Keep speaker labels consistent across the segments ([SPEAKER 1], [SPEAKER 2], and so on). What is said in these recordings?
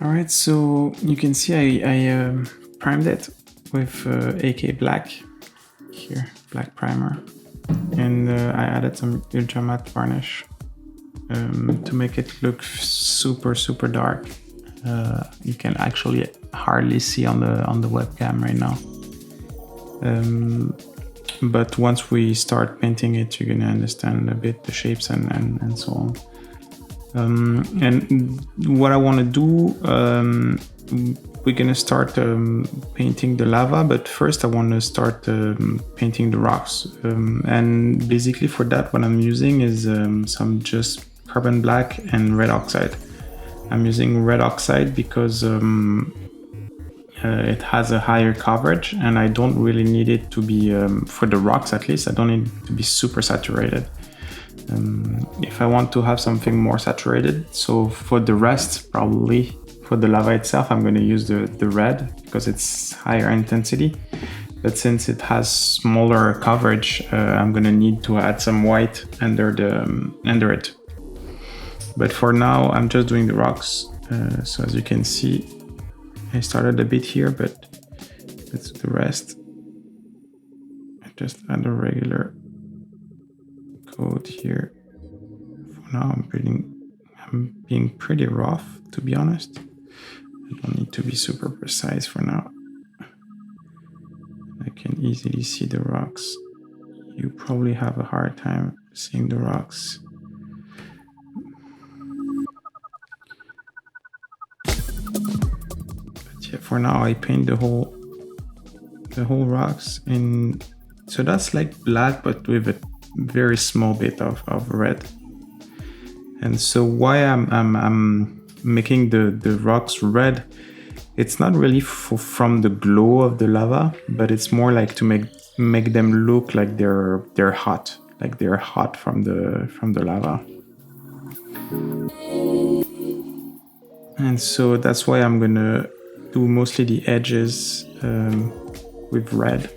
[SPEAKER 1] All right, so you can see I primed it with AK Black here, black primer, and I added some Ultra Matte varnish to make it look super dark. You can actually hardly see on the webcam right now. But once we start painting it, you're gonna understand a bit the shapes and so on. And what I want to do, we're gonna start painting the lava, but first I want to start painting the rocks. And basically for that, what I'm using is some just carbon black and red oxide. I'm using red oxide because it has a higher coverage, and I don't really need it to be, for the rocks at least, I don't need it to be super saturated. If I want to have something more saturated, so for the rest, probably for the lava itself, I'm going to use the red because it's higher intensity. But since it has smaller coverage, I'm going to need to add some white under it. But for now, I'm just doing the rocks. So as you can see, I started a bit here, but let's do the rest. I just add a regular coat here. For now, I'm being pretty rough, to be honest. I don't need to be super precise for now. I can easily see the rocks. You probably have a hard time seeing the rocks. But yeah, for now I paint the whole rocks, and so that's like black but with a very small bit of red. And so why I'm making the rocks red, it's not really from the glow of the lava, but it's more like to make them look like they're hot, like they're hot from the lava. And so that's why I'm gonna do mostly the edges with red.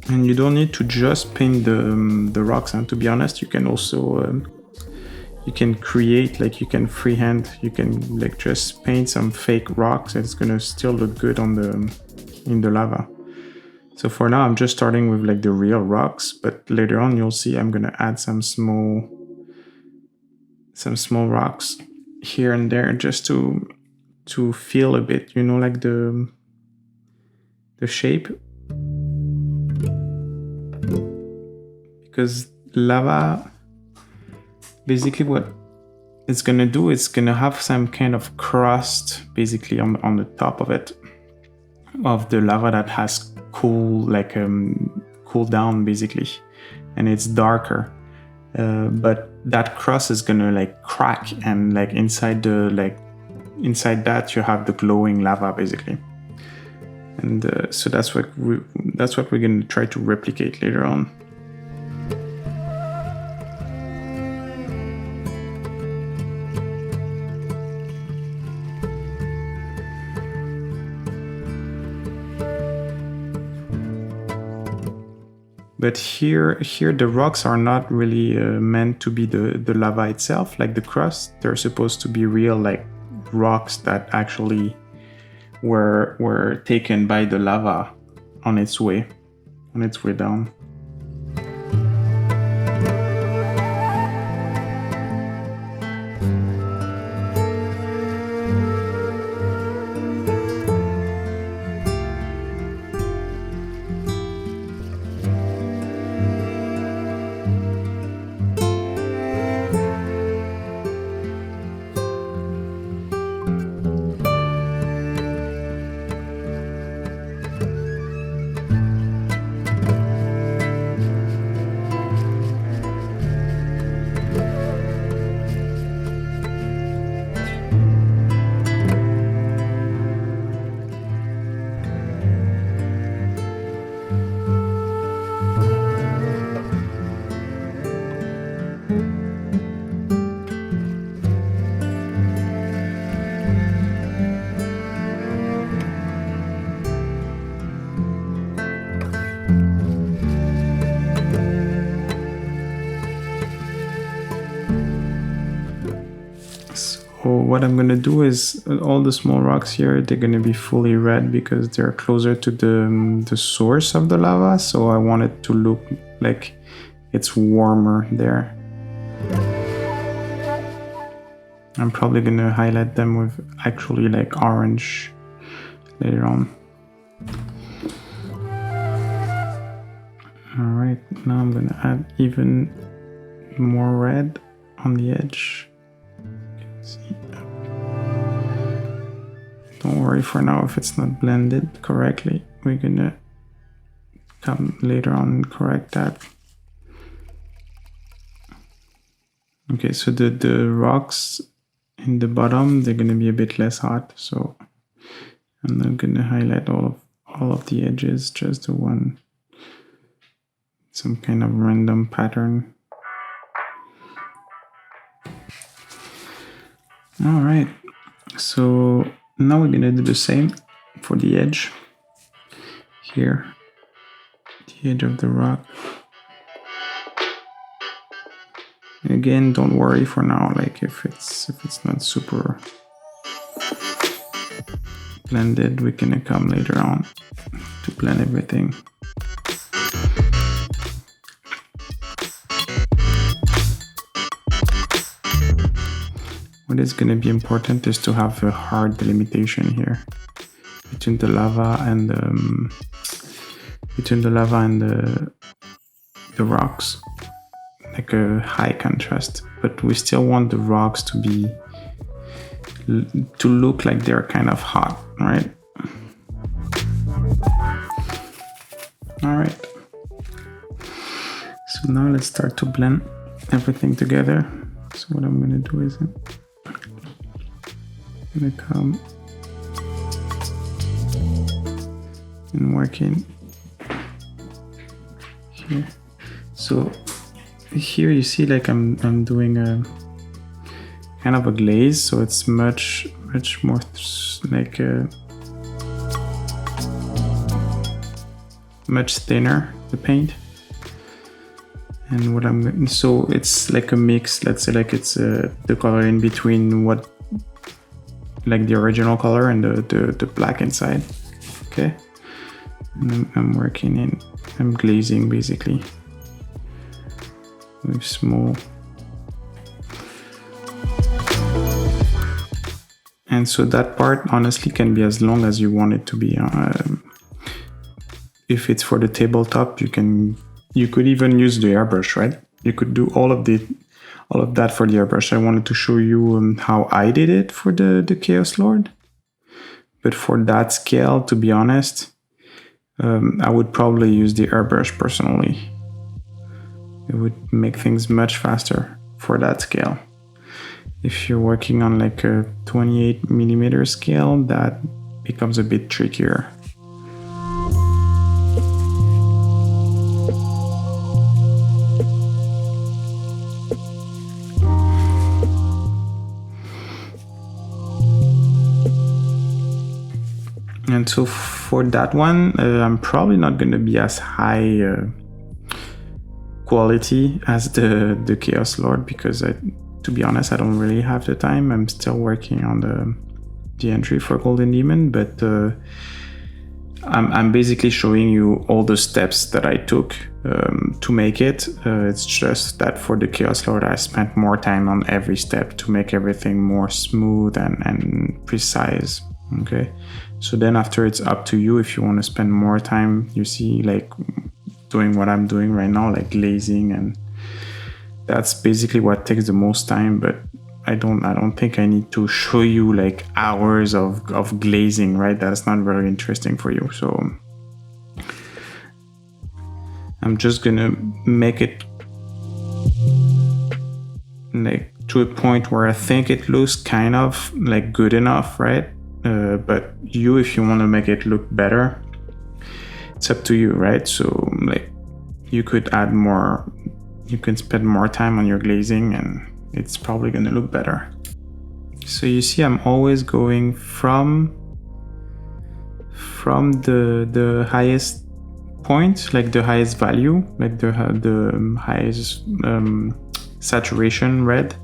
[SPEAKER 1] And you don't need to just paint the rocks, and to be honest, you can also you can create, like you can freehand, you can like just paint some fake rocks and it's gonna still look good in the lava. So for now I'm just starting with like the real rocks, but later on you'll see I'm gonna add some small rocks here and there just to feel a bit, you know, like the shape. Because lava, basically what it's gonna do, it's gonna have some kind of crust basically on the top of it, of the lava that has cooled down basically, and it's darker. But that crust is gonna like crack, and like inside that you have the glowing lava basically. And so that's what we're gonna try to replicate later on. But here the rocks are not really meant to be the lava itself, like the crust. They're supposed to be real, like rocks that actually were taken by the lava on its way down. what I'm gonna do is all the small rocks here, they're gonna be fully red because they're closer to the source of the lava. So I want it to look like it's warmer there. I'm probably gonna highlight them with actually like orange later on. All right, now I'm gonna add even more red on the edge. See. Don't worry for now if it's not blended correctly. We're gonna come later on and correct that. Okay, so the rocks in the bottom, they're gonna be a bit less hot. So I'm not gonna highlight all of the edges, just the one, some kind of random pattern. All right, so now we're gonna do the same for the edge here, the edge of the rock. Again, don't worry for now, like if it's not super blended, we're gonna come later on to blend everything. What is going to be important is to have a hard delimitation here between the lava and the rocks, like a high contrast. But we still want the rocks to look like they're kind of hot, right? All right. So now let's start to blend everything together. So what I'm going to do is I'm going to come and work in here. So here you see like I'm doing a kind of a glaze, so it's much more like much thinner, the paint. And so it's like a mix, let's say like it's the color in between what, like the original color and the black inside. Okay, and I'm glazing basically with small. And so that part honestly can be as long as you want it to be. If it's for the tabletop, you could even use the airbrush, right? You could do all of that for the airbrush. I wanted to show you how I did it for the Chaos Lord. But for that scale, to be honest, I would probably use the airbrush personally. It would make things much faster for that scale. If you're working on like a 28mm scale, that becomes a bit trickier. And so for that one, I'm probably not going to be as high quality as the Chaos Lord, because to be honest, I don't really have the time. I'm still working on the entry for Golden Demon, but I'm basically showing you all the steps that I took to make it. It's just that for the Chaos Lord, I spent more time on every step to make everything more smooth and precise. Okay, so then after, it's up to you if you want to spend more time, you see, like doing what I'm doing right now, like glazing, and that's basically what takes the most time. But I don't think I need to show you like hours of glazing, right? That's not very interesting for you. So I'm just gonna make it like to a point where I think it looks kind of like good enough, right? But if you want to make it look better, it's up to you, right? So like you could add more, you can spend more time on your glazing and it's probably going to look better. So you see, I'm always going from the highest point, like the highest value, like the highest saturation red,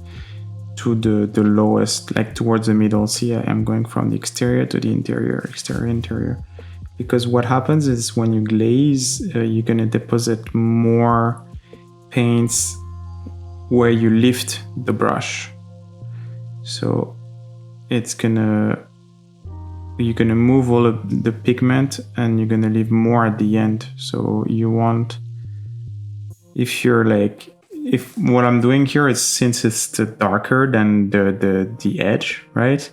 [SPEAKER 1] to the lowest, like towards the middle. See, I am going from the exterior to the interior, exterior, interior. Because what happens is when you glaze, you're gonna deposit more paints where you lift the brush. So it's gonna, you're gonna move all of the pigment and you're gonna leave more at the end. So you want, if you're like, if what I'm doing here is, since it's the darker than the edge, right?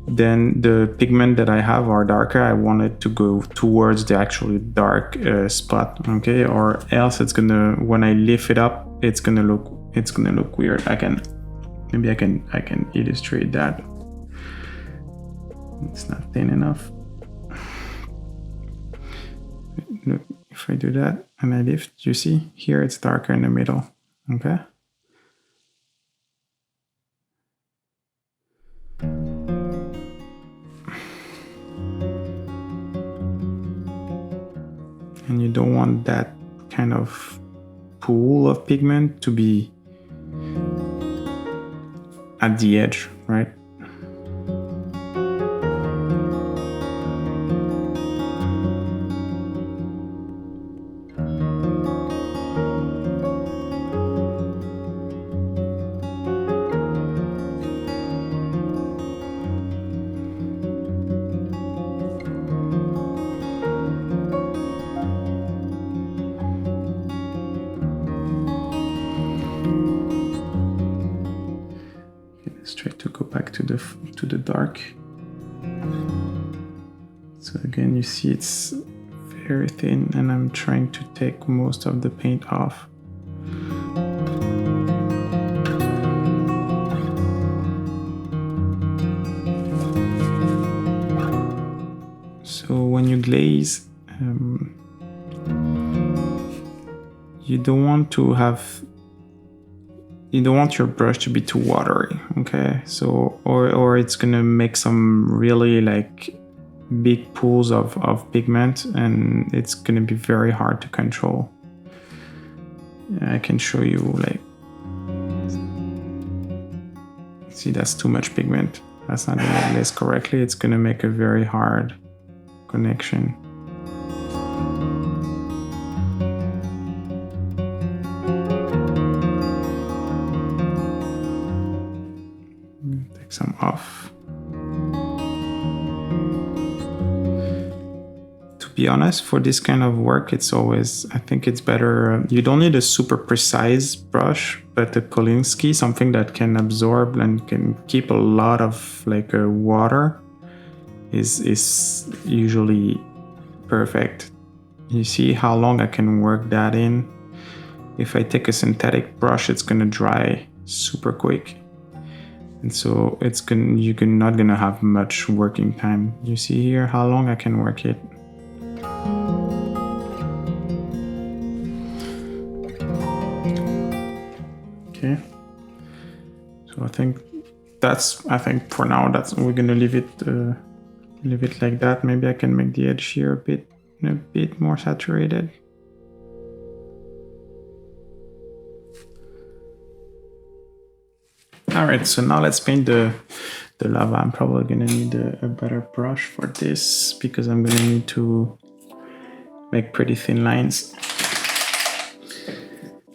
[SPEAKER 1] Then the pigment that I have are darker. I want it to go towards the actually dark spot, okay? Or else it's gonna, when I lift it up, it's gonna look weird. Maybe I can illustrate that. It's not thin enough. Look, if I do that and I lift, you see here it's darker in the middle, okay? And you don't want that kind of pool of pigment to be at the edge, right? Let's try to go back to the dark. So again, you see it's very thin, and I'm trying to take most of the paint off. So when you glaze, you don't want your brush to be too watery, okay? So, or it's gonna make some really like big pools of pigment, and it's gonna be very hard to control. I can show you, like, see, that's too much pigment. That's not gonna glaze correctly. It's gonna make a very hard connection. Take some off. To be honest, for this kind of work, it's always, I think it's better. You don't need a super precise brush, but a Kolinsky, something that can absorb and can keep a lot of like water, is usually perfect. You see how long I can work that in. If I take a synthetic brush, it's gonna dry super quick, and so you're not gonna have much working time. You see here how long I can work it. Okay, so I think for now we're gonna leave it like that. Maybe I can make the edge here a bit more saturated. All right, so now let's paint the lava. I'm probably gonna need a better brush for this, because I'm gonna need to make pretty thin lines.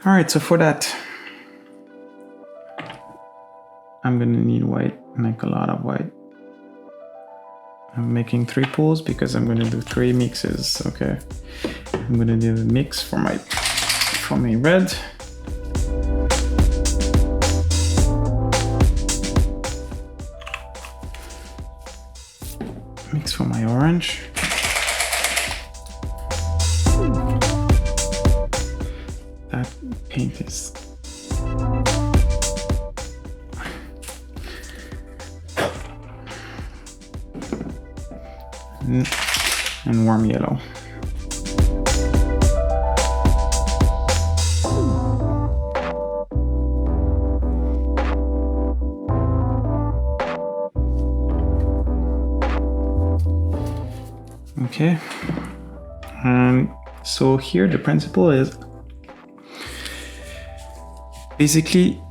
[SPEAKER 1] All right, so for that, I'm gonna need white, like a lot of white. I'm making 3 pools because I'm gonna do 3 mixes, okay? I'm gonna do a mix for my red. Mix for my orange. That paint is and warm yellow. Okay, and so here the principle is basically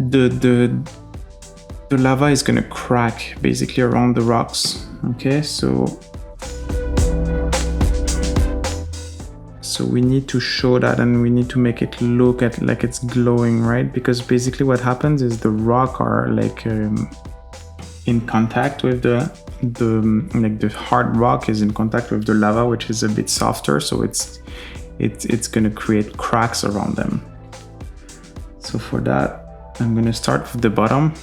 [SPEAKER 1] the lava is gonna crack basically around the rocks. Okay, so we need to show that, and we need to make it look at like it's glowing, right? Because basically what happens is the rock are like in contact with the hard rock is in contact with the lava, which is a bit softer, so it's gonna create cracks around them. So for that, I'm gonna start with the bottom,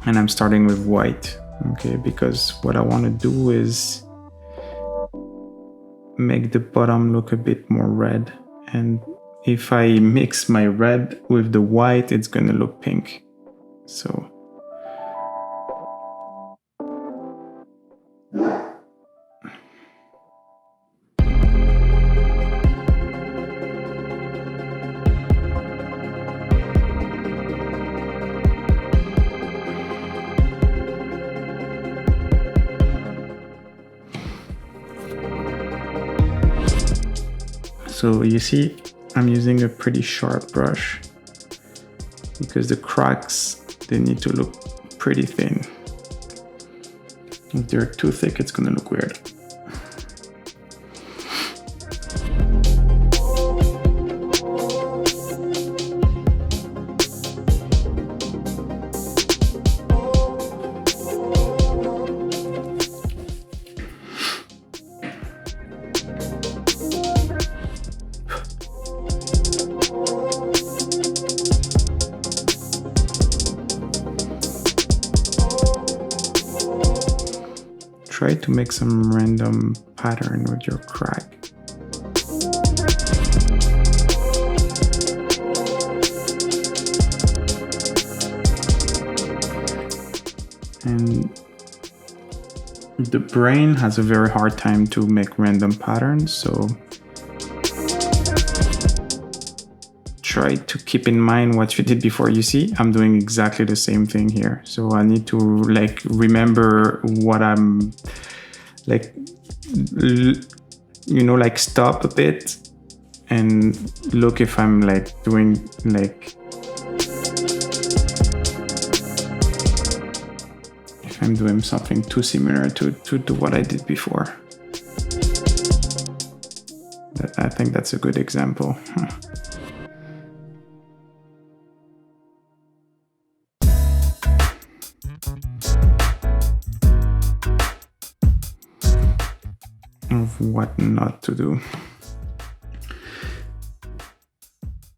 [SPEAKER 1] and I'm starting with white, okay? Because what I want to do is make the bottom look a bit more red, and if I mix my red with the white, it's gonna look pink. So you see, I'm using a pretty sharp brush because the cracks, they need to look pretty thin. If they're too thick, it's gonna look weird. Try to make some random pattern with your crack. And the brain has a very hard time to make random patterns, so try to keep in mind what you did before. You see, I'm doing exactly the same thing here. So I need to like remember what I'm like, you know, like stop a bit and look if I'm like doing like, if I'm doing something too similar to what I did before. I think that's a good example. Of what not to do.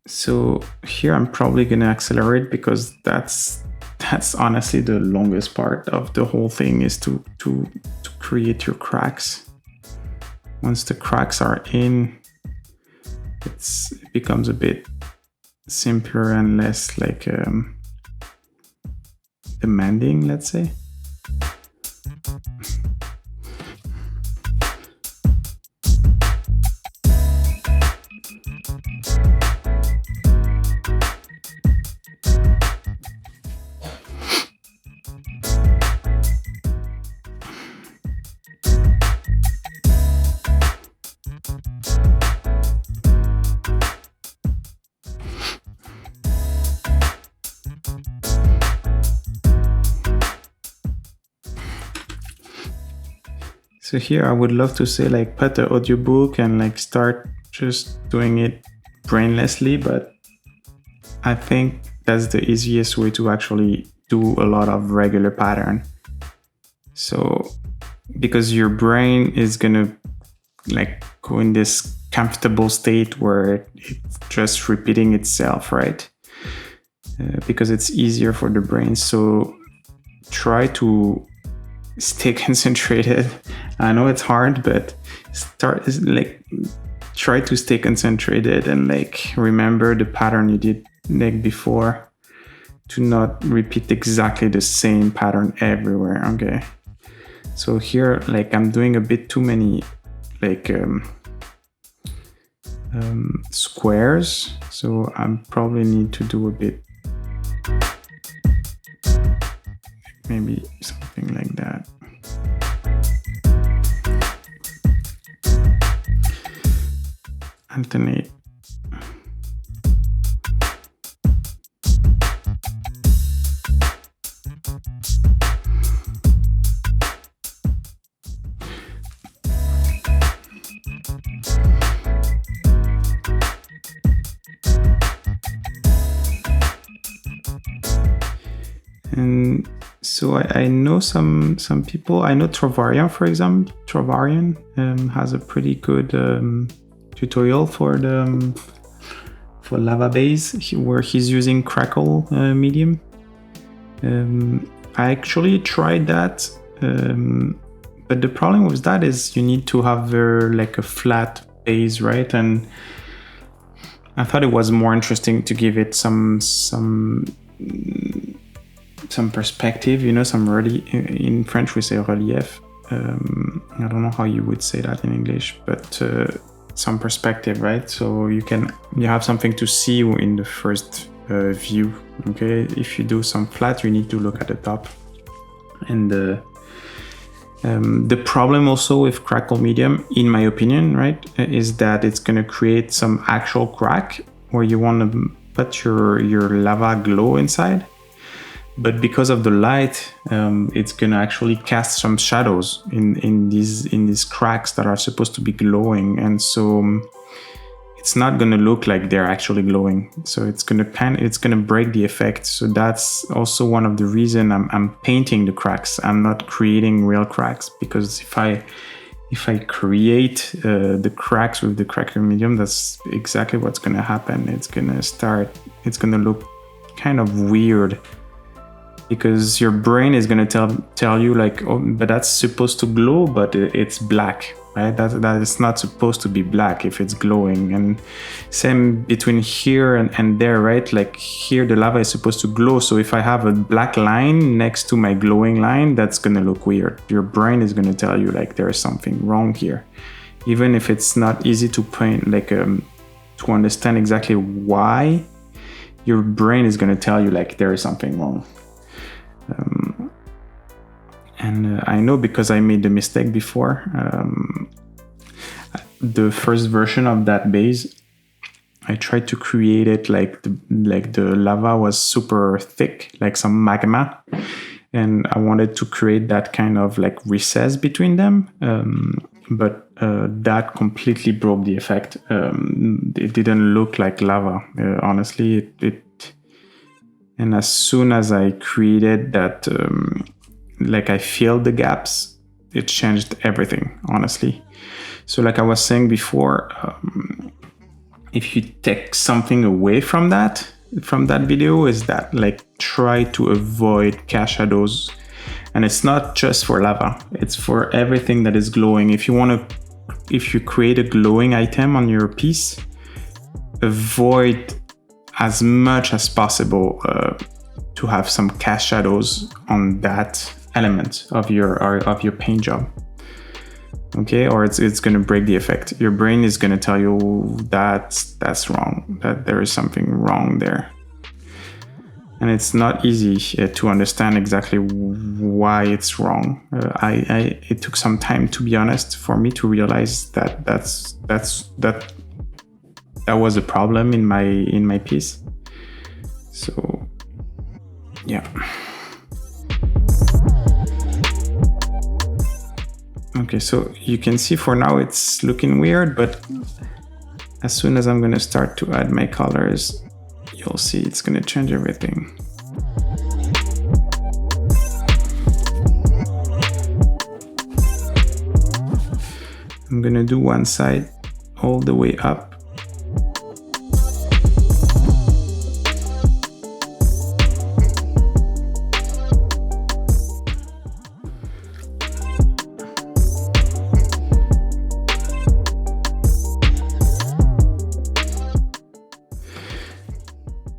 [SPEAKER 1] So here I'm probably gonna accelerate because that's honestly the longest part of the whole thing, is to create your cracks. Once the cracks are in, it becomes a bit simpler and less like demanding, let's say. So here I would love to say like put the audiobook and like start just doing it brainlessly, but I think that's the easiest way to actually do a lot of regular pattern. So because your brain is gonna like go in this comfortable state where it's just repeating itself, right? Because it's easier for the brain. So try to stay concentrated. I know it's hard, but try to stay concentrated and like remember the pattern you did like before, to not repeat exactly the same pattern everywhere. Okay, so here like I'm doing a bit too many like squares, so I probably need to do a bit, maybe something like that. Alternate. And so I know some people. I know Trovarian, for example. Trovarian has a pretty good tutorial for the for lava base where he's using Crackle medium. I actually tried that, but the problem with that is you need to have like a flat base, right? And I thought it was more interesting to give it some perspective, you know, some in French we say relief. I don't know how you would say that in English, but some perspective, right? So you have something to see in the first view. Okay, if you do some flat, you need to look at the top. And the problem also with Crackle medium, in my opinion, right, is that it's going to create some actual crack where you want to put your lava glow inside. But because of the light, it's going to actually cast some shadows in these cracks that are supposed to be glowing. And so it's not going to look like they're actually glowing. So it's going to break the effect. So that's also one of the reason I'm painting the cracks. I'm not creating real cracks, because if I create the cracks with the cracker medium, that's exactly what's going to happen. It's going to look kind of weird, because your brain is going to tell you like, oh, but that's supposed to glow, but it's black, right? That is not supposed to be black if it's glowing. And same between here and there, right? Like here the lava is supposed to glow, so if I have a black line next to my glowing line, that's going to look weird. Your brain is going to tell you like there is something wrong here, even if it's not easy to paint, like to understand exactly why. Your brain is going to tell you like there is something wrong. And I know, because I made the mistake before. The first version of that base, I tried to create it like the lava was super thick, like some magma, and I wanted to create that kind of like recess between them. But that completely broke the effect. It didn't look like lava, honestly. And as soon as I created that, like I filled the gaps, it changed everything, honestly. So like I was saying before, if you take something away from that video, is that like try to avoid cast shadows. And it's not just for lava, it's for everything that is glowing. If you create a glowing item on your piece, avoid as much as possible to have some cast shadows on that element of your paint job. Okay, or it's going to break the effect. Your brain is going to tell you that's wrong, that there is something wrong there. And it's not easy to understand exactly why it's wrong. It took some time, to be honest, for me to realize that was a problem in my piece. So yeah. Okay, so you can see for now it's looking weird, but as soon as I'm going to start to add my colors, you'll see it's going to change everything. I'm going to do one side all the way up.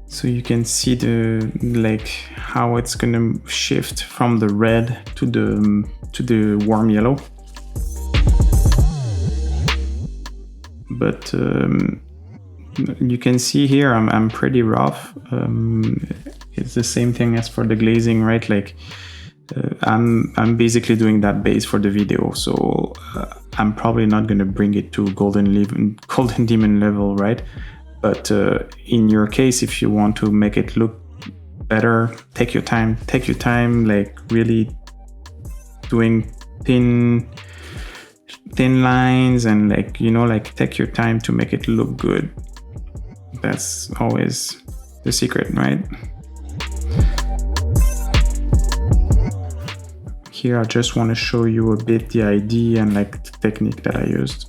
[SPEAKER 1] So you can see how it's gonna shift from the red to the warm yellow. But you can see here I'm pretty rough. It's the same thing as for the glazing, right? Like I'm basically doing that base for the video, so I'm probably not gonna bring it to golden demon level, right? But in your case, if you want to make it look better, take your time, like really doing thin lines, and like take your time to make it look good. That's always the secret, right? here I just want to show you a bit the idea and like the technique that I used.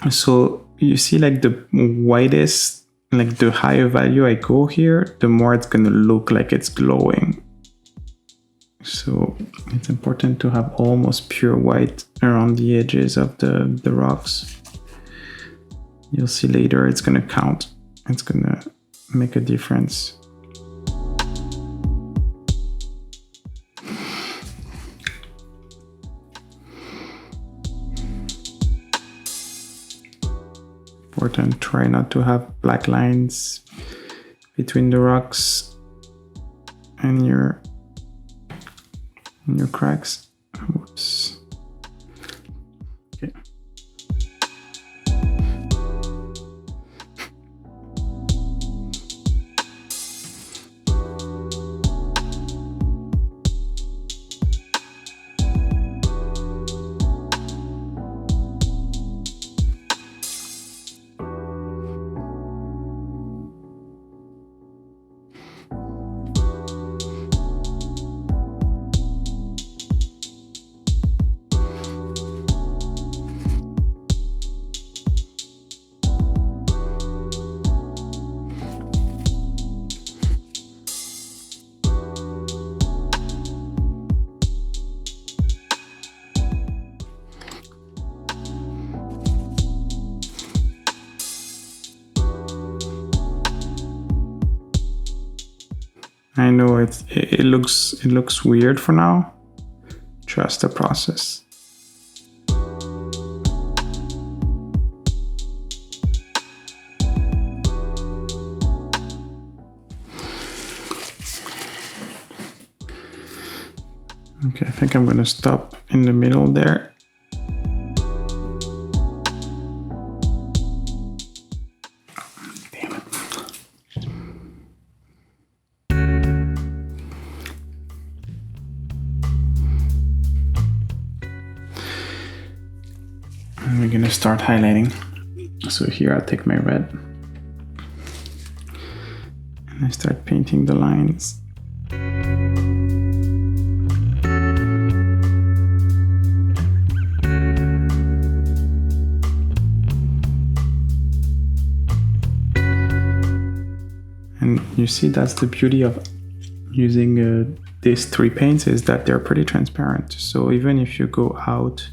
[SPEAKER 1] So you see like the widest, like the higher value I go here, the more it's gonna look like it's glowing. So it's important to have almost pure white around the edges of the rocks. You'll see later it's gonna count. It's gonna make a difference. Important, try not to have black lines between the rocks and your cracks. Whoops. Okay. I know it looks weird for now. Trust the process. Okay, I think I'm gonna stop in the middle there. And we're gonna start highlighting. So here I take my red and I start painting the lines. And you see, that's the beauty of using these three paints, is that they're pretty transparent. So even if you go out,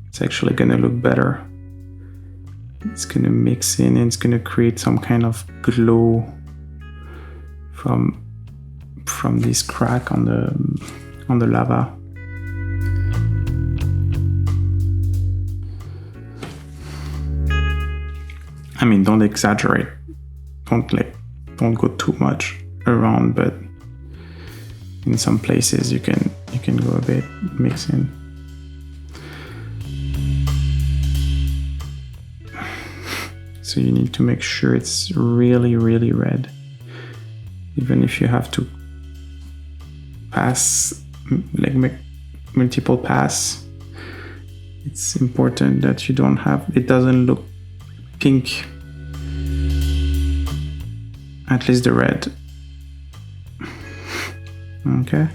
[SPEAKER 1] it's actually gonna look better. It's gonna mix in and it's gonna create some kind of glow from this crack on the lava. I mean, don't exaggerate. Don't go too much around, but in some places you can go a bit mix in. So you need to make sure it's really, really red. Even if you have to pass, like make multiple pass, it's important that you don't have, it doesn't look pink. At least the red. Okay.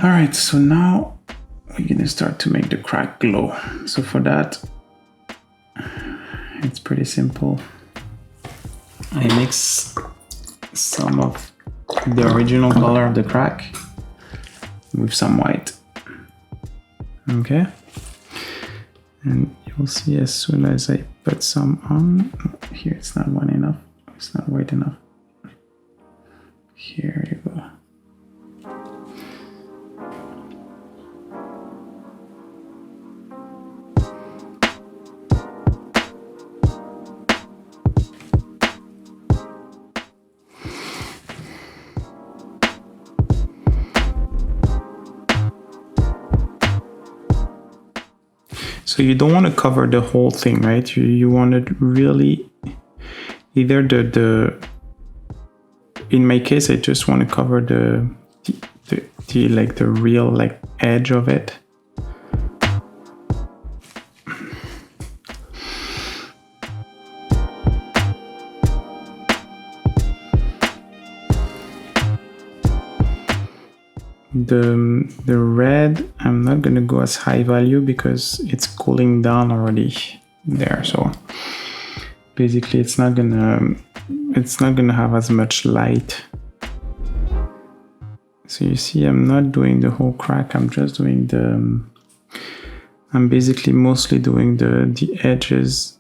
[SPEAKER 1] All right, so now we're gonna start to make the crack glow. So for that, it's pretty simple. I mix some of the original color of the crack with some white. Okay, and you'll see as soon as I put some on, here it's not white enough, it's not white enough. Here you go. So you don't want to cover the whole thing, right? You want to really either in my case, I just want to cover the like the real like edge of it. The red, I'm not gonna go as high value because it's cooling down already there. So basically it's not gonna have as much light. So you see, I'm not doing the whole crack, I'm just doing I'm basically mostly doing the edges.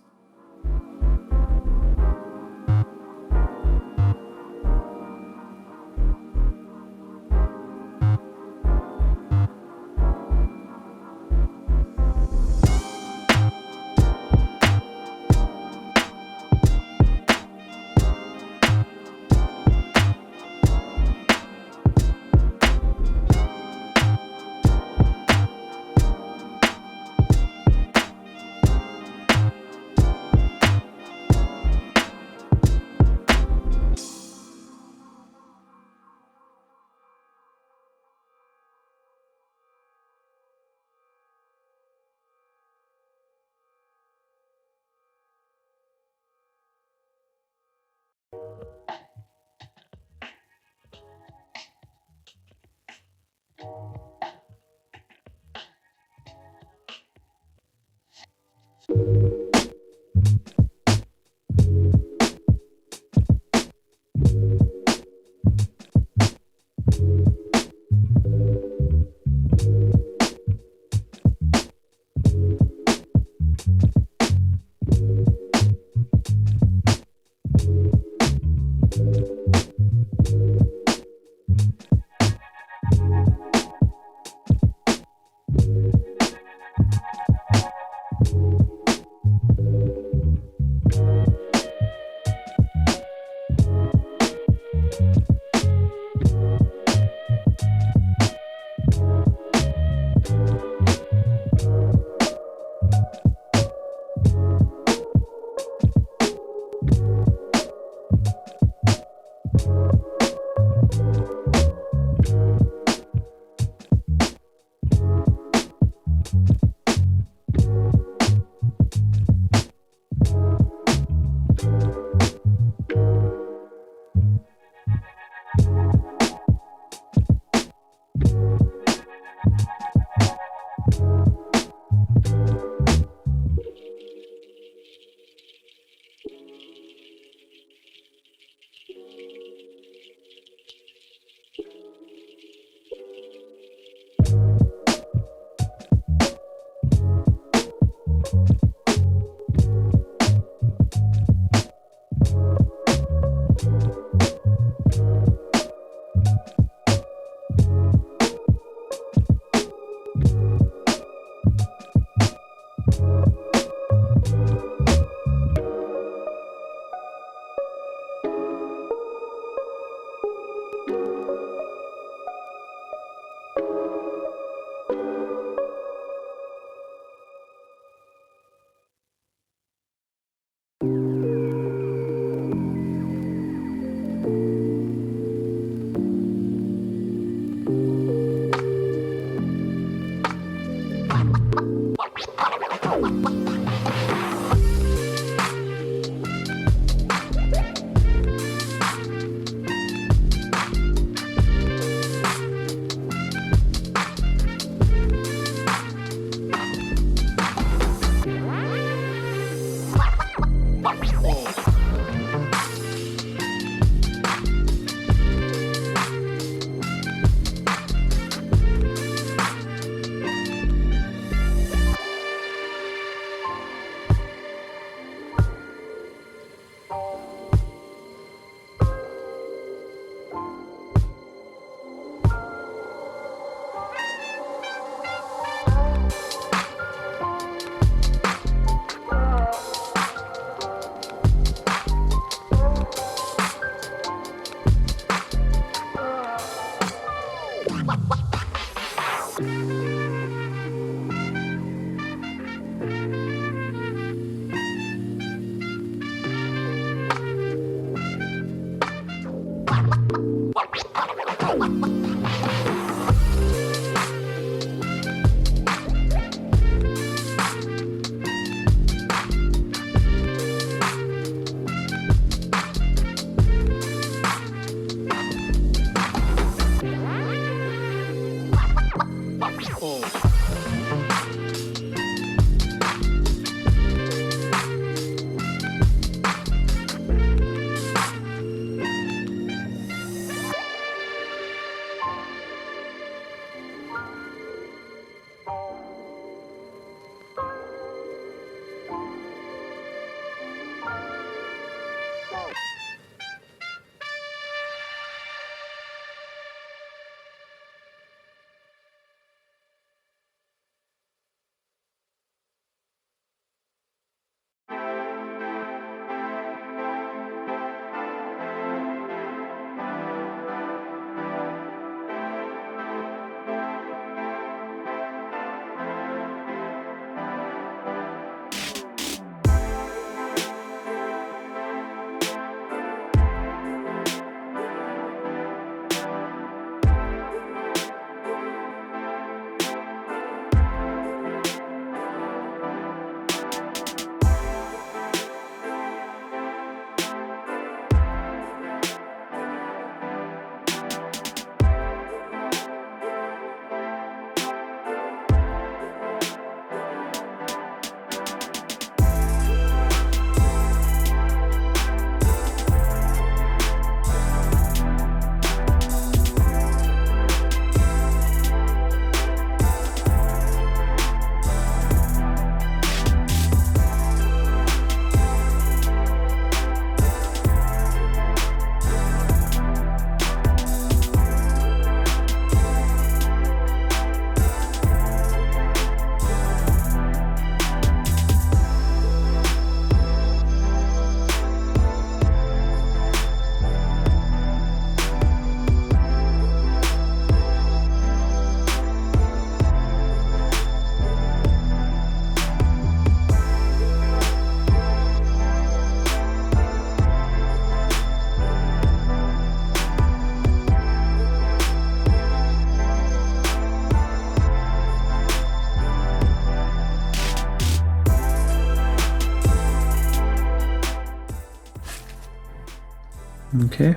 [SPEAKER 1] Okay,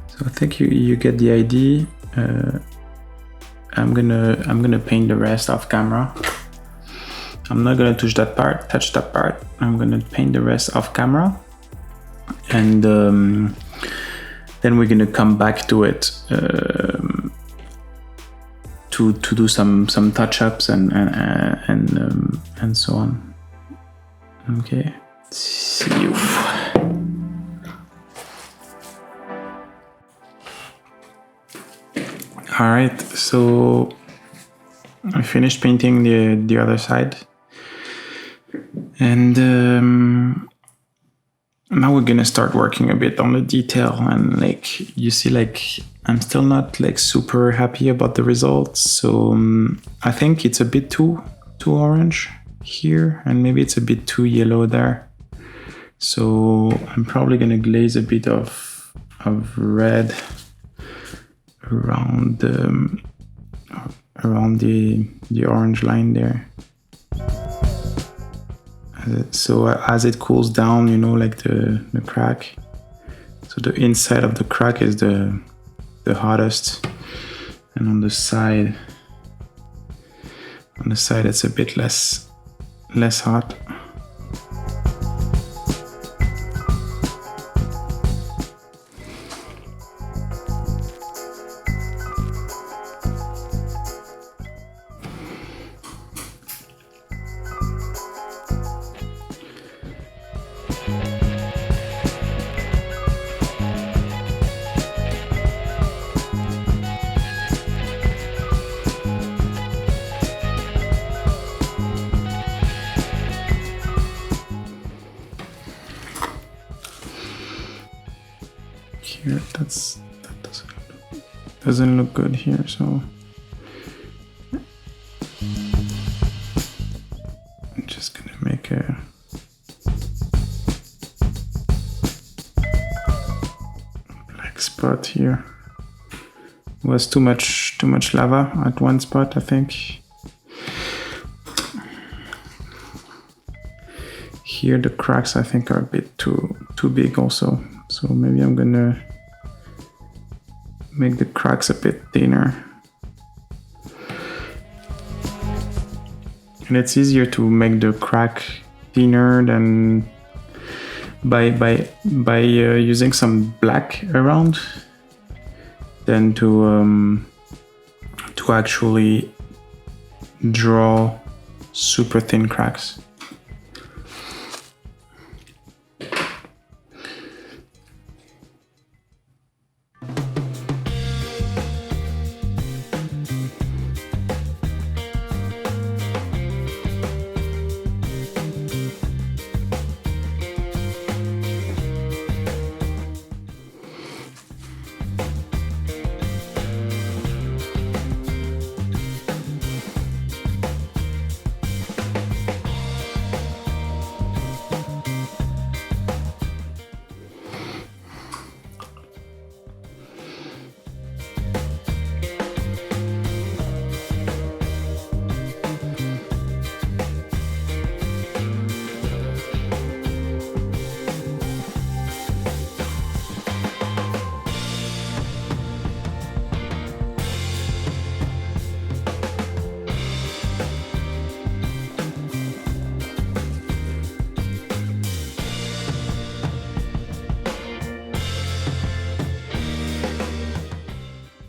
[SPEAKER 1] so I think you get the idea. I'm gonna paint the rest off camera. I'm not gonna touch that part. I'm gonna paint the rest off camera, and then we're gonna come back to it to do some touch-ups and so on. Okay, see you. All right, so I finished painting the other side, and now we're gonna start working a bit on the detail. And like you see, like I'm still not like super happy about the results. So I think it's a bit too orange here, and maybe it's a bit too yellow there. So I'm probably gonna glaze a bit of red around the orange line there. So as it cools down, you know, like the crack. So the inside of the crack is the hottest, and on the side it's a bit less hot. here, that doesn't look good here, so I'm just gonna make a black spot here. It was too much lava at one spot, I think. Here the cracks I think are a bit too big also, so maybe I'm gonna make the cracks a bit thinner. And it's easier to make the crack thinner than by using some black around than to actually draw super thin cracks.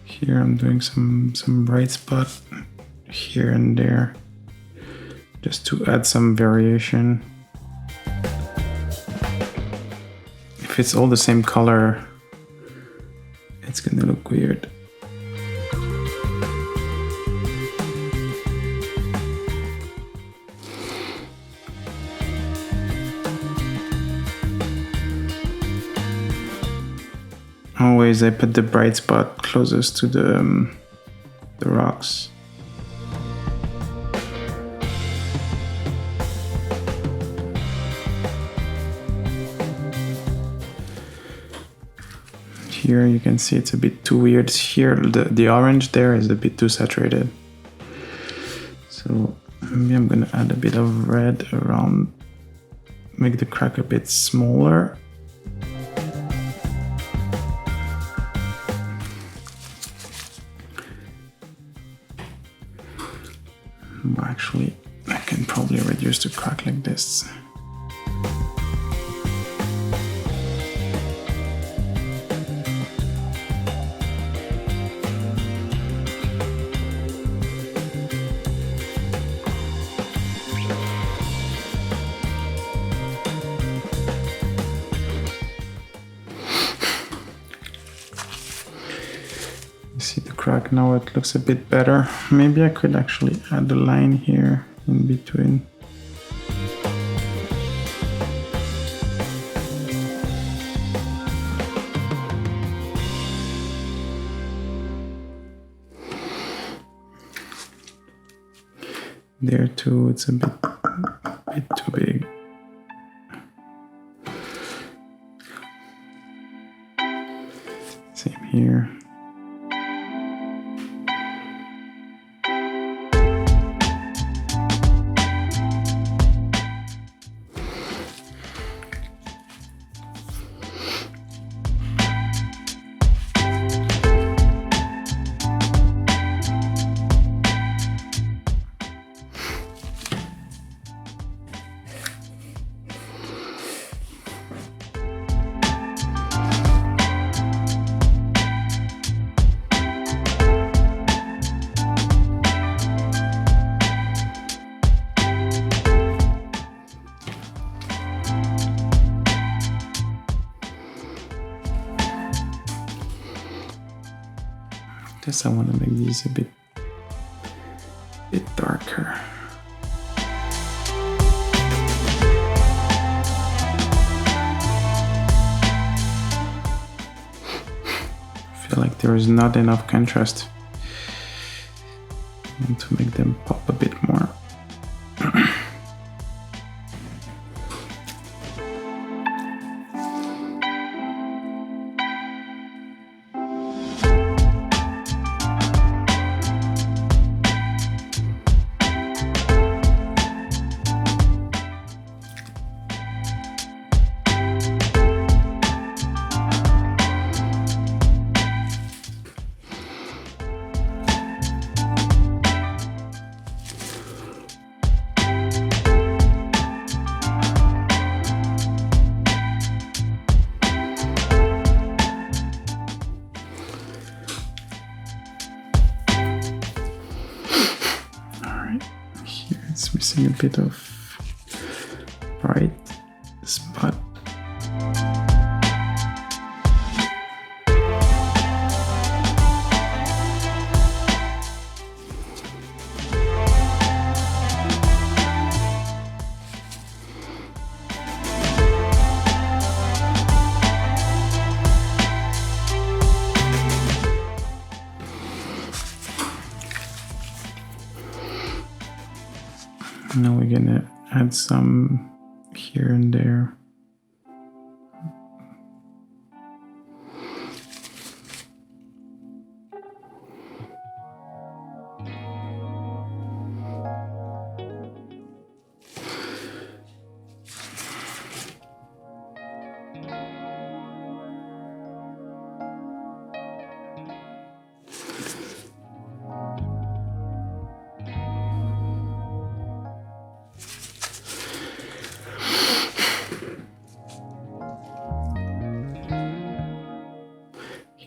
[SPEAKER 1] Here I'm doing some bright spot here and there just to add some variation. If it's all the same color, it's gonna look weird. Always I put the bright spot closest to the rocks. Here you can see it's a bit too weird. Here the orange there is a bit too saturated. So maybe I'm gonna add a bit of red around, make the crack a bit smaller. Actually, I can probably reduce the crack like this. See the crack now, it looks a bit better. Maybe I could actually add a line here in between. There too, it's a bit too big. Same here. Guess I want to make these a bit darker. there is not enough contrast. I want to make them pop a bit more. It's missing a bit of bright spot. Now we're gonna add some here and there.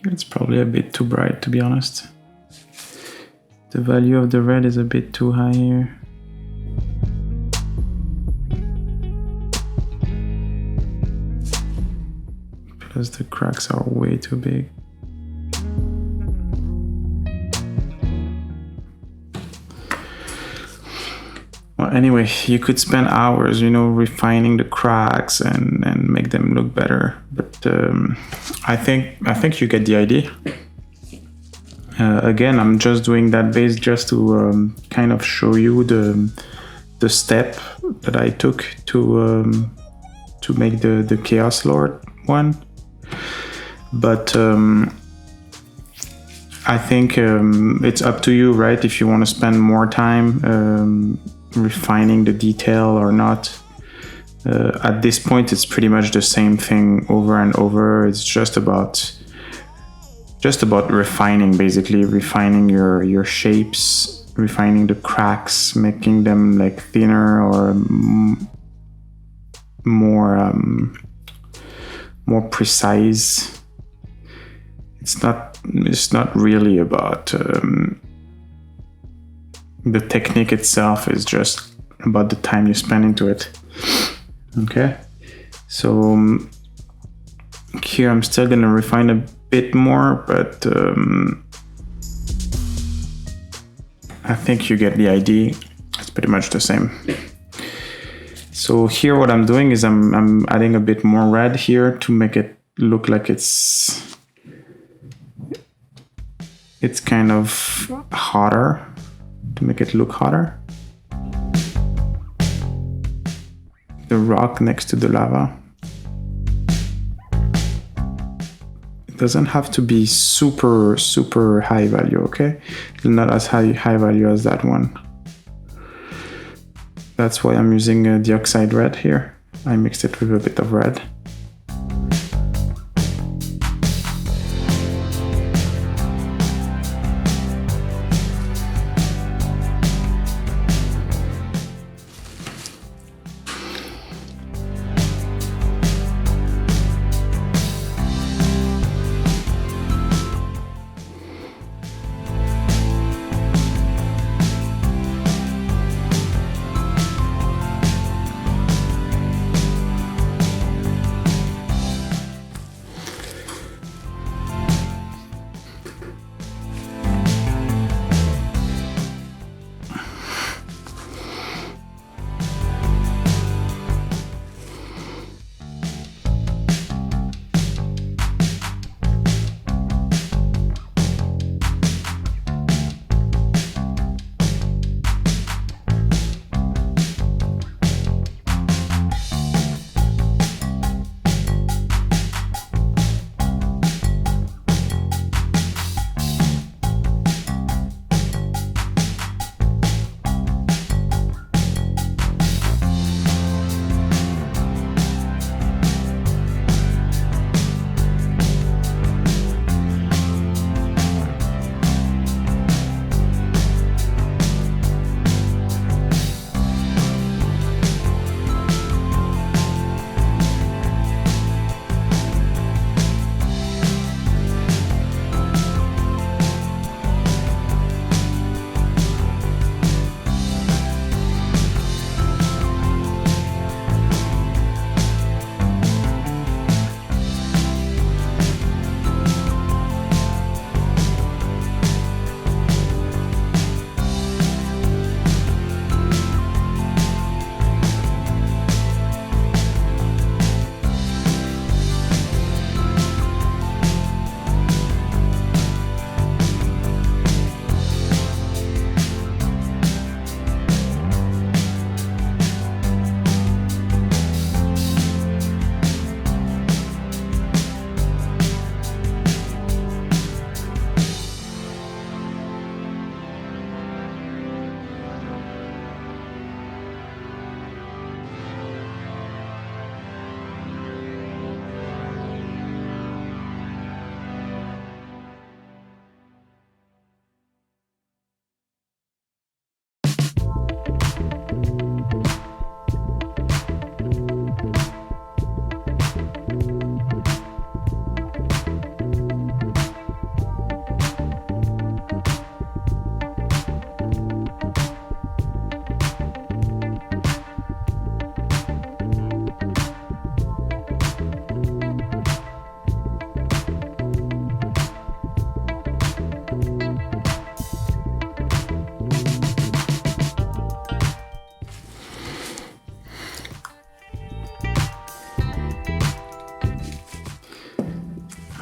[SPEAKER 1] It's probably a bit too bright, to be honest. The value of the red is a bit too high here. Plus the cracks are way too big. Well, anyway, you could spend hours, you know, refining the cracks and make them look better. But I think you get the idea. Again, I'm just doing that base just to kind of show you the step that I took to make the Chaos Lord one. But I think it's up to you, right? If you want to spend more time refining the detail or not. At this point, it's pretty much the same thing over and over. It's just about refining, basically refining your shapes, refining the cracks, making them like thinner or more precise. It's not really about the technique itself. Is just about the time you spend into it. Okay, so here I'm still gonna refine a bit more, but I think you get the idea. It's pretty much the same. So here what I'm doing is I'm adding a bit more red here to make it look like it's kind of hotter, to make it look hotter. The rock next to the lava. It doesn't have to be super high value, okay? Not as high value as that one. That's why I'm using the oxide red here. I mixed it with a bit of red.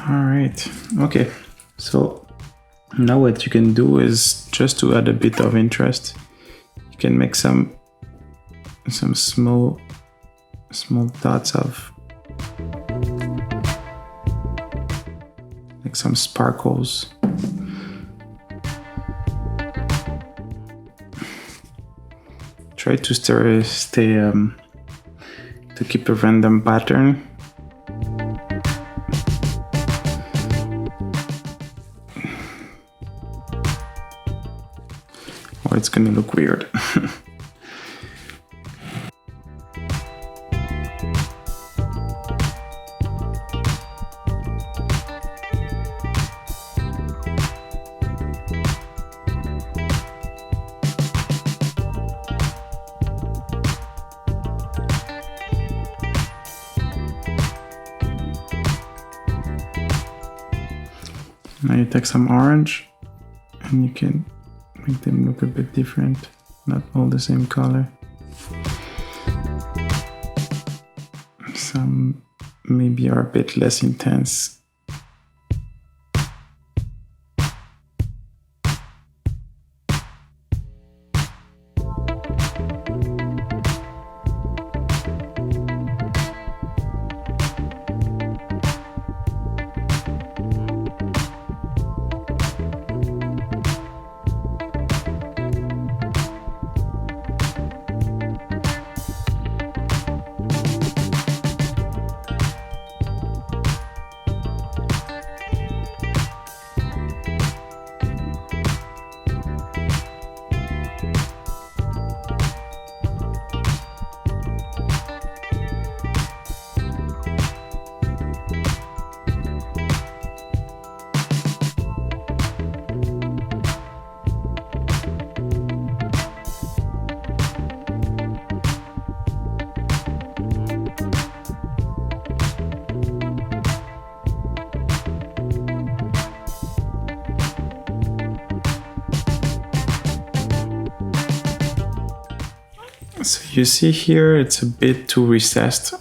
[SPEAKER 1] All right, okay. So now what you can do is, just to add a bit of interest, you can make some small dots of, like some sparkles. Try to stay to keep a random pattern. Or it's gonna look weird. Now you take some orange and you can make them look a bit different, not all the same color. Some maybe are a bit less intense. So you see here, it's a bit too recessed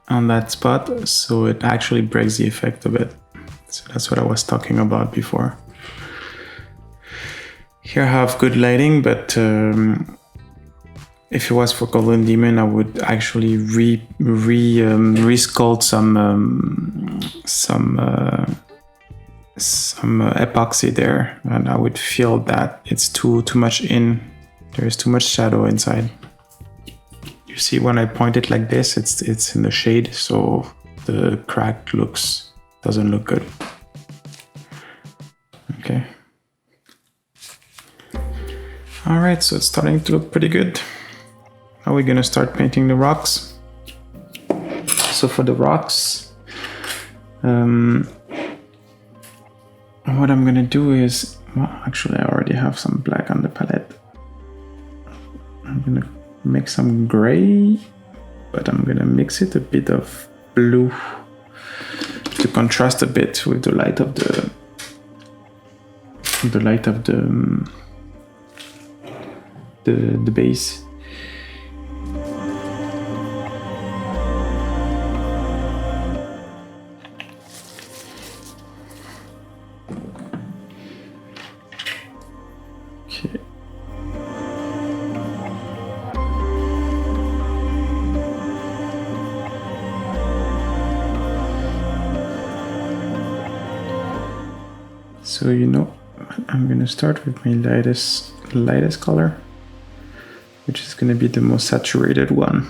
[SPEAKER 1] on that spot, so it actually breaks the effect of it. So that's what I was talking about before. Here I have good lighting, but if it was for Golden Demon, I would actually resculpt some epoxy there, and I would feel that it's too much in. There's too much shadow inside. You see, when I point it like this, it's in the shade, so the crack doesn't look good. Okay. All right, so it's starting to look pretty good. Now we're gonna start painting the rocks. So for the rocks, what I'm gonna do is, well, actually I already have some black on the palette. I'm gonna make some gray, but I'm gonna mix it a bit of blue to contrast a bit with the light of the base. Okay. So I'm gonna start with my lightest color, which is gonna be the most saturated one.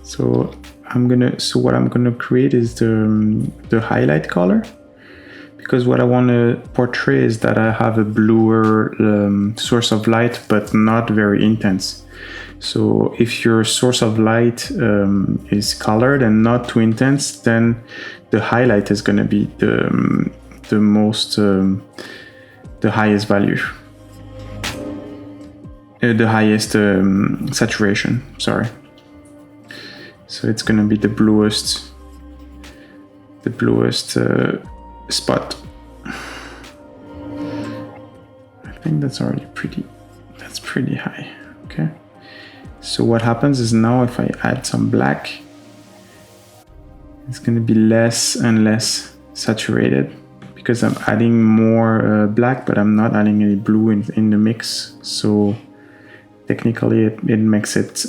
[SPEAKER 1] So what I'm gonna create is the highlight color, because what I want to portray is that I have a bluer source of light, but not very intense. So if your source of light is colored and not too intense, then the highlight is gonna be the highest value, the highest saturation, sorry. So it's gonna be the bluest spot. I think that's pretty high. Okay, so what happens is, now if I add some black, it's gonna be less and less saturated because I'm adding more black, but I'm not adding any blue in the mix. So technically it makes it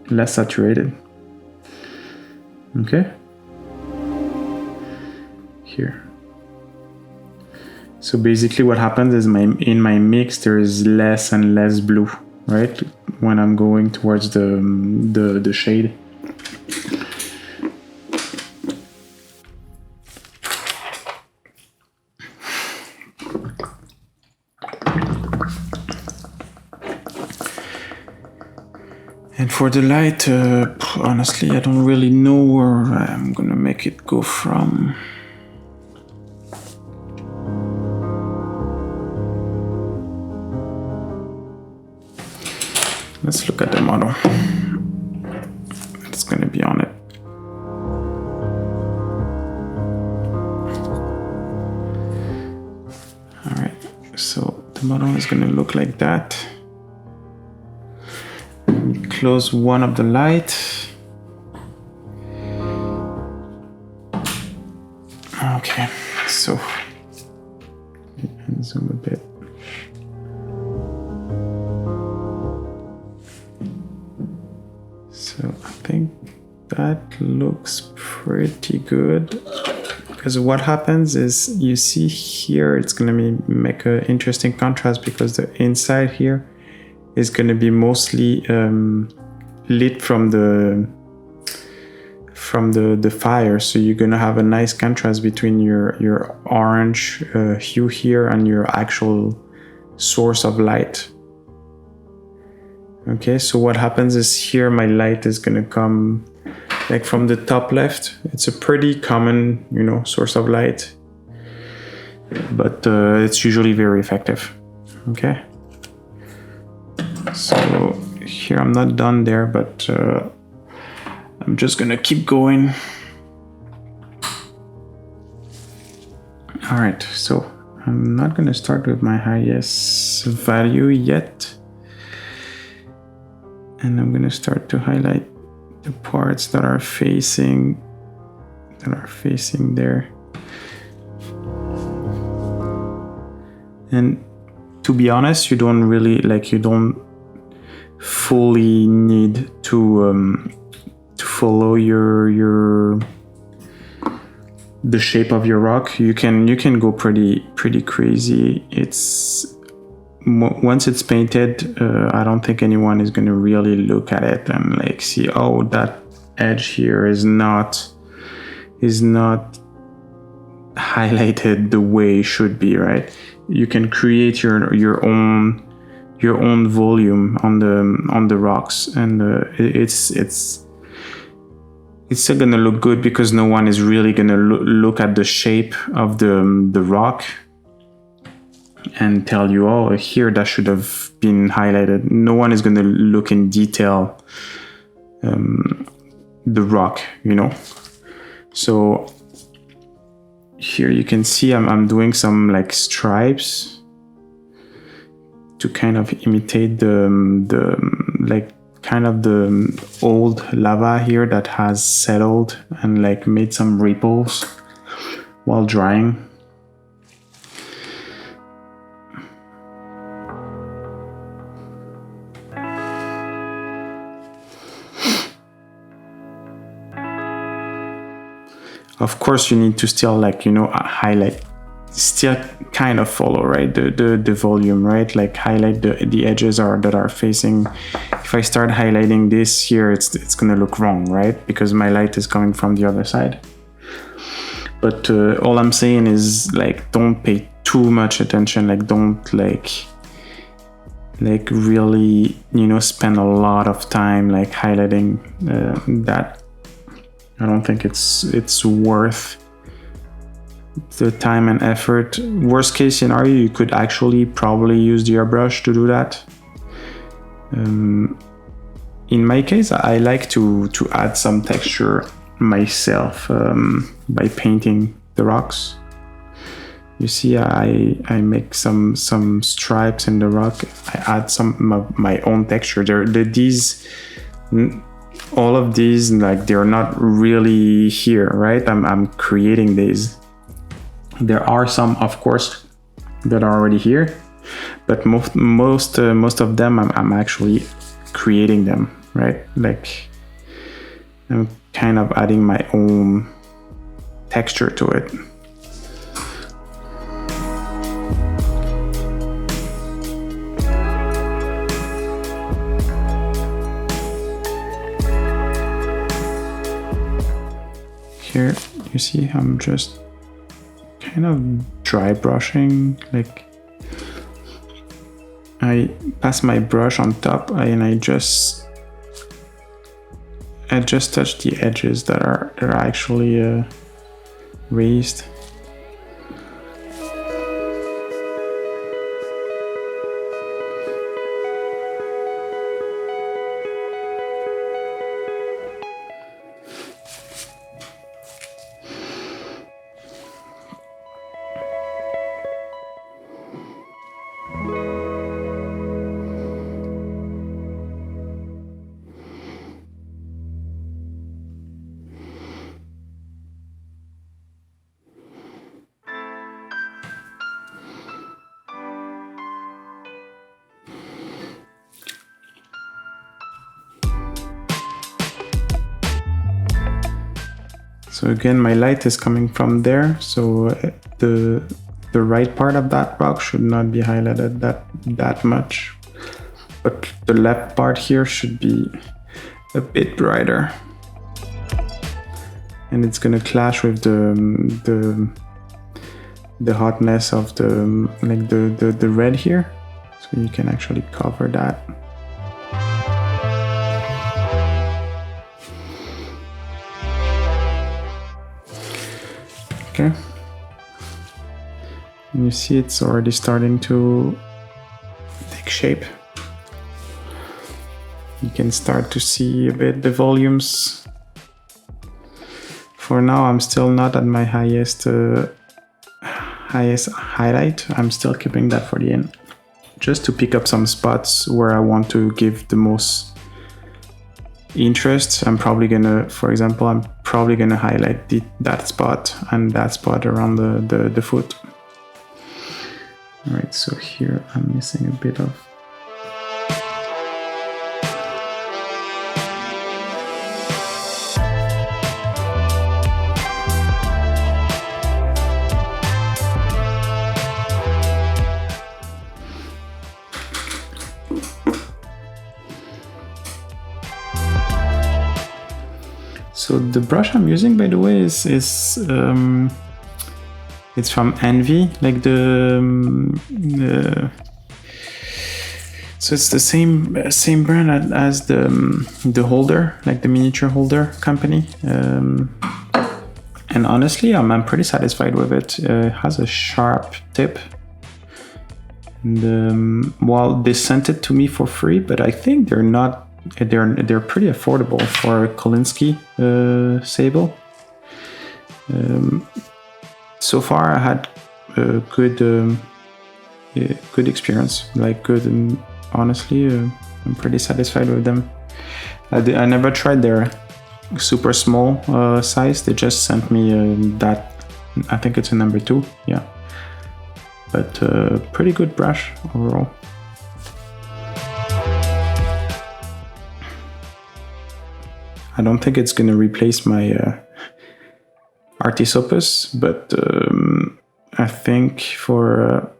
[SPEAKER 1] less saturated. Okay. Here. So basically what happens is in my mix there is less and less blue, right? When I'm going towards the shade. And for the light, honestly, I don't really know where I'm gonna make it go from. Let's look at the model. It's gonna be on it. All right, so the model is gonna look like that. Close one of the light. Okay, so and zoom a bit. So I think that looks pretty good, because what happens is you see here it's gonna make an interesting contrast, because the inside here is gonna be mostly lit from the fire, so you're gonna have a nice contrast between your orange hue here and your actual source of light. Okay, so what happens is here my light is gonna come like from the top left. It's a pretty common, source of light, but it's usually very effective. Okay, so here I'm not done there, but I'm just gonna keep going. All right, so I'm not gonna start with my highest value yet. And I'm gonna start to highlight the parts that are facing there. And to be honest, you don't fully need to follow the shape of your rock. You can go pretty crazy. Once it's painted, I don't think anyone is going to really look at it and see, oh, that edge here is not highlighted the way it should be, right? You can create your own volume on the rocks, and it's still gonna look good, because no one is really gonna look at the shape of the rock and tell you, oh, here that should have been highlighted. No one is going to look in detail the rock, So here you can see I'm doing some stripes to kind of imitate the old lava here that has settled and made some ripples while drying. Of course, you need to still highlight, still kind of follow, right, the volume, right? Highlight the edges that are facing. If I start highlighting this here, it's gonna look wrong, right? Because my light is coming from the other side. But all I'm saying is don't pay too much attention. Don't really spend a lot of time highlighting that. I don't think it's worth the time and effort. Worst case scenario, you could actually probably use the airbrush to do that. In my case, I like to add some texture myself by painting the rocks. You see, I make some stripes in the rock. I add some of my own texture. These all of these, like, they're not really here, right? I'm creating these. There are some, of course, that are already here, but most of them I'm actually creating them, right? Like, I'm kind of adding my own texture to it. Here you see I'm just kind of dry brushing, like I pass my brush on top and I just touch the edges that are actually raised. So again, my light is coming from there, so the right part of that rock should not be highlighted that much, but the left part here should be a bit brighter, and it's gonna clash with the hotness of the red here, so you can actually cover that. Okay, and you see it's already starting to take shape. You can start to see a bit the volumes. For now, I'm still not at my highest highlight. I'm still keeping that for the end, just to pick up some spots where I want to give the most interest. I'm probably gonna, for example, highlight that spot and that spot around the foot. All right, so here I'm missing a bit of. So the brush I'm using, by the way, is it's from Envy, like so it's the same brand as the holder, like the miniature holder company. And honestly, I'm pretty satisfied with it. It has a sharp tip. And well, they sent it to me for free, but I think they're pretty affordable for a Kolinsky sable. So far, I had a good experience. Like good, and honestly, I'm pretty satisfied with them. I never tried their super small size. They just sent me that. I think it's a number 2. Yeah, but pretty good brush overall. I don't think it's gonna replace my Artis Opus, but I think for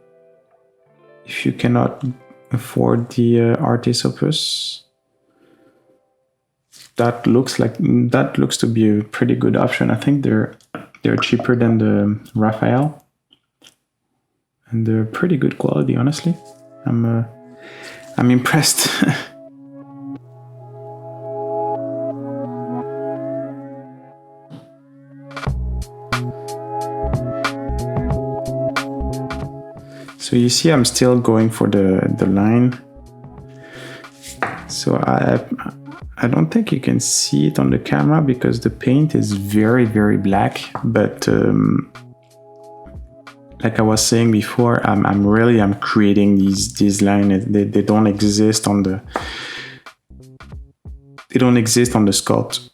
[SPEAKER 1] if you cannot afford the Artis Opus, that looks to be a pretty good option. I think they're cheaper than the Raphael, and they're pretty good quality. Honestly, I'm impressed. So you see, I'm still going for the line. So I don't think you can see it on the camera because the paint is very, very black. But like I was saying before, I'm creating these lines. They don't exist on the. they don't exist on the sculpt.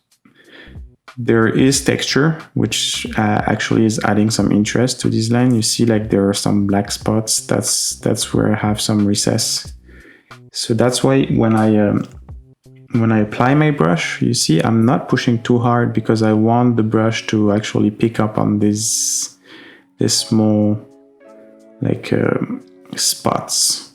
[SPEAKER 1] There is texture, which actually is adding some interest to this line. You see like there are some black spots. That's where I have some recess. So that's why when I apply my brush, you see I'm not pushing too hard because I want the brush to actually pick up on this small like spots.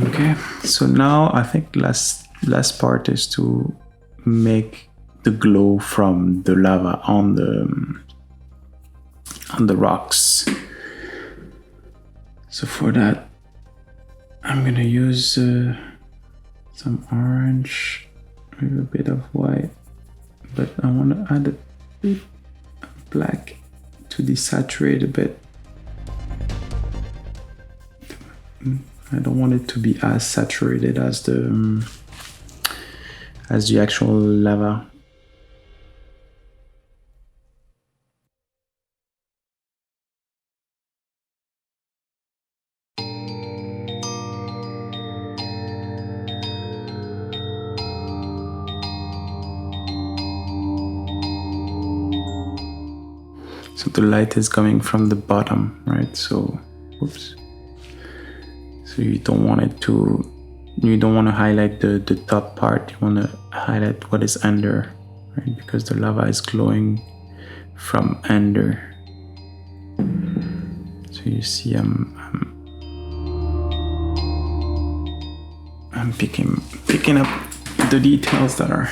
[SPEAKER 1] Okay, so now I think last part is to make the glow from the lava on the rocks. So for that, I'm gonna use some orange with a bit of white, but I want to add a bit of black to desaturate a bit. I don't want it to be as saturated as the actual lava. So the light is coming from the bottom, right? So, whoops. So you don't want to highlight the top part. You want to highlight what is under, right? Because the lava is glowing from under. So you see, I'm picking up the details that are.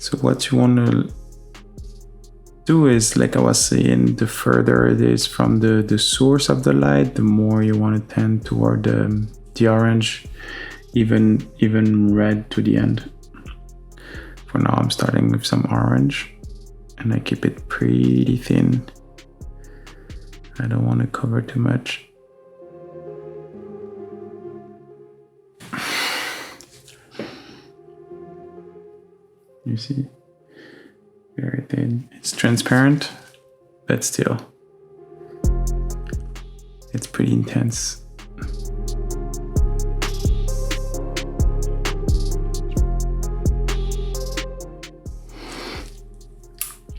[SPEAKER 1] So what you want to do is, like I was saying, the further it is from the source of the light, the more you want to tend toward the orange, even red to the end. For now, I'm starting with some orange, and I keep it pretty thin. I don't want to cover too much. You see? Very thin. It's transparent, but still, it's pretty intense.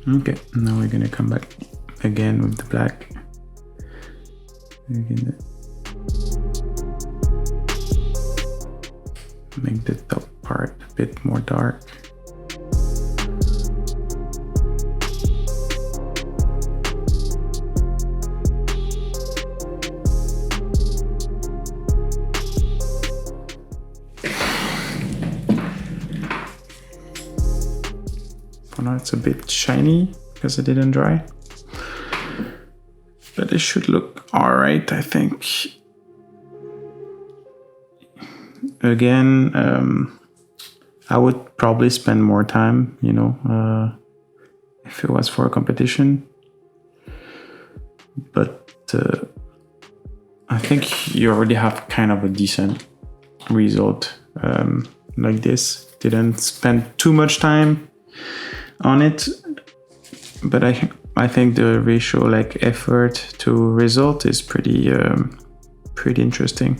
[SPEAKER 1] Okay, now we're gonna come back again with the black. We're gonna make the top part a bit more dark. For now it's a bit shiny because it didn't dry, but it should look all right, I think. Again, I would probably spend more time, you know, if it was for a competition, but I think you already have kind of a decent result like this. Didn't spend too much time on it, but I think the ratio, like effort to result, is pretty interesting.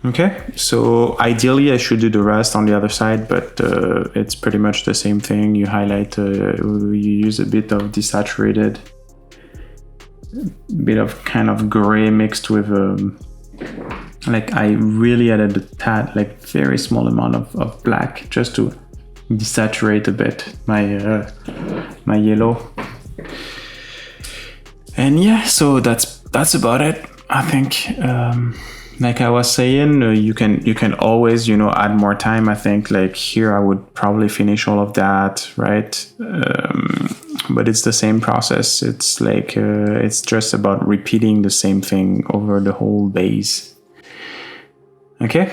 [SPEAKER 1] Okay, so ideally I should do the rest on the other side, but it's pretty much the same thing. You highlight, you use a bit of desaturated, bit of kind of gray mixed with like I really added a tad, like very small amount of black just to desaturate a bit my yellow. And yeah, so that's about it, I think. Like I was saying, you can always, you know, add more time. I think like here I would probably finish all of that, right? But it's the same process. It's like it's just about repeating the same thing over the whole base. Okay,